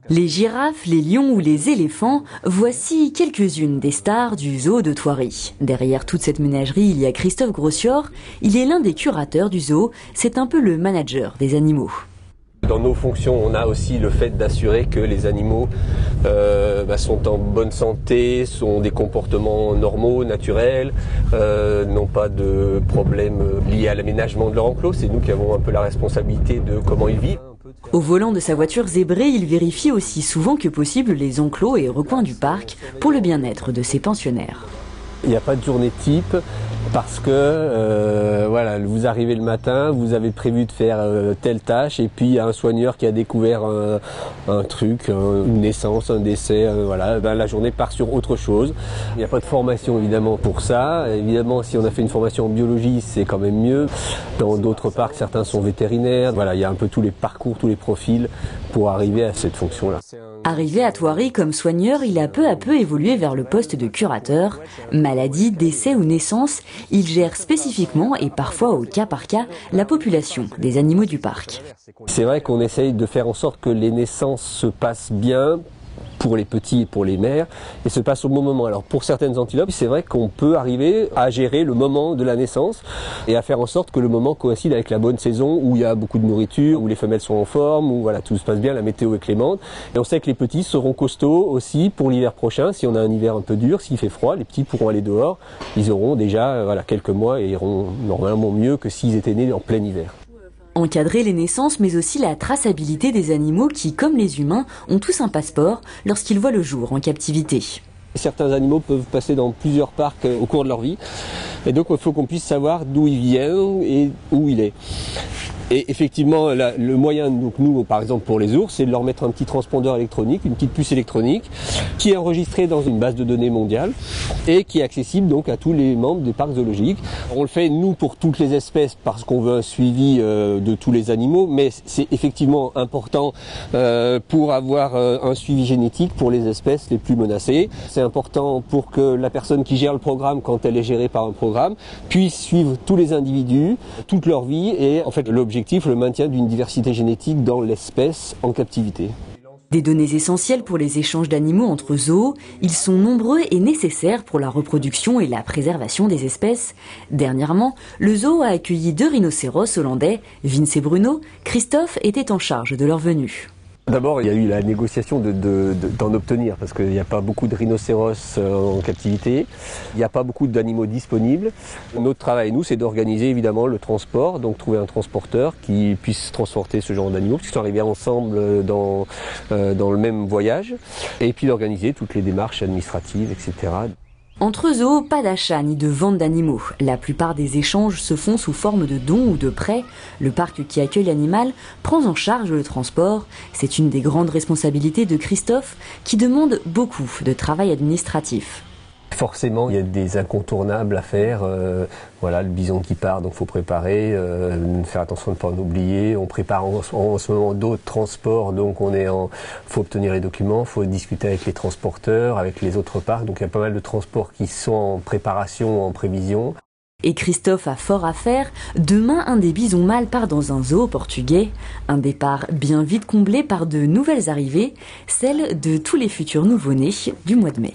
Les girafes, les lions ou les éléphants, voici quelques-unes des stars du zoo de Thoiry. Derrière toute cette ménagerie, il y a Christophe Grossior. Il est l'un des curateurs du zoo, c'est un peu le manager des animaux. Dans nos fonctions, on a aussi le fait d'assurer que les animaux sont en bonne santé, ont des comportements normaux, naturels, n'ont pas de problèmes liés à l'aménagement de leur enclos. C'est nous qui avons un peu la responsabilité de comment ils vivent. Au volant de sa voiture zébrée, il vérifie aussi souvent que possible les enclos et recoins du parc pour le bien-être de ses pensionnaires. Il n'y a pas de journée type parce que vous arrivez le matin, vous avez prévu de faire telle tâche et puis il y a un soigneur qui a découvert un truc, une naissance, un décès, la journée part sur autre chose. Il n'y a pas de formation évidemment pour ça. Évidemment, si on a fait une formation en biologie, c'est quand même mieux. Dans d'autres parcs, certains sont vétérinaires. Voilà, il y a un peu tous les parcours, tous les profils pour arriver à cette fonction-là. Arrivé à Thoiry comme soigneur, il a peu à peu évolué vers le poste de curateur. Maladie, décès ou naissance, il gère spécifiquement et parfois au cas par cas la population des animaux du parc. C'est vrai qu'on essaye de faire en sorte que les naissances se passent bien pour les petits et pour les mères et se passent au bon moment. Alors pour certaines antilopes, c'est vrai qu'on peut arriver à gérer le moment de la naissance et à faire en sorte que le moment coïncide avec la bonne saison où il y a beaucoup de nourriture, où les femelles sont en forme, où tout se passe bien, la météo est clémente. Et on sait que les petits seront costauds aussi pour l'hiver prochain. Si on a un hiver un peu dur, s'il fait froid, les petits pourront aller dehors. Ils auront déjà quelques mois et iront normalement mieux que s'ils étaient nés en plein hiver. Encadrer les naissances, mais aussi la traçabilité des animaux qui, comme les humains, ont tous un passeport lorsqu'ils voient le jour en captivité. Certains animaux peuvent passer dans plusieurs parcs au cours de leur vie. Et donc il faut qu'on puisse savoir d'où il vient et où il est. Et effectivement, le moyen, donc nous, par exemple pour les ours, c'est de leur mettre un petit transpondeur électronique, une petite puce électronique, qui est enregistrée dans une base de données mondiale et qui est accessible donc à tous les membres des parcs zoologiques. On le fait nous pour toutes les espèces parce qu'on veut un suivi de tous les animaux, mais c'est effectivement important pour avoir un suivi génétique pour les espèces les plus menacées. C'est important pour que la personne qui gère le programme, quand elle est gérée par un programme, puisse suivre tous les individus, toute leur vie et en fait l'objectif, le maintien d'une diversité génétique dans l'espèce en captivité. Des données essentielles pour les échanges d'animaux entre zoos, ils sont nombreux et nécessaires pour la reproduction et la préservation des espèces. Dernièrement, le zoo a accueilli 2 rhinocéros hollandais, Vince et Bruno. Christophe était en charge de leur venue. D'abord, il y a eu la négociation d'en obtenir, parce qu'il n'y a pas beaucoup de rhinocéros en captivité, il n'y a pas beaucoup d'animaux disponibles. Notre travail, nous, c'est d'organiser évidemment le transport, donc trouver un transporteur qui puisse transporter ce genre d'animaux, qui sont arrivés ensemble dans le même voyage, et puis d'organiser toutes les démarches administratives, etc. Entre zoos, pas d'achat ni de vente d'animaux. La plupart des échanges se font sous forme de dons ou de prêts. Le parc qui accueille l'animal prend en charge le transport. C'est une des grandes responsabilités de Christophe qui demande beaucoup de travail administratif. Forcément, il y a des incontournables à faire. Le bison qui part, donc il faut préparer, faire attention de ne pas en oublier. On prépare en ce moment d'autres transports, donc faut obtenir les documents, il faut discuter avec les transporteurs, avec les autres parcs. Donc il y a pas mal de transports qui sont en préparation, en prévision. Et Christophe a fort à faire. Demain, un des bisons mâles part dans un zoo portugais. Un départ bien vite comblé par de nouvelles arrivées, celles de tous les futurs nouveau-nés du mois de mai.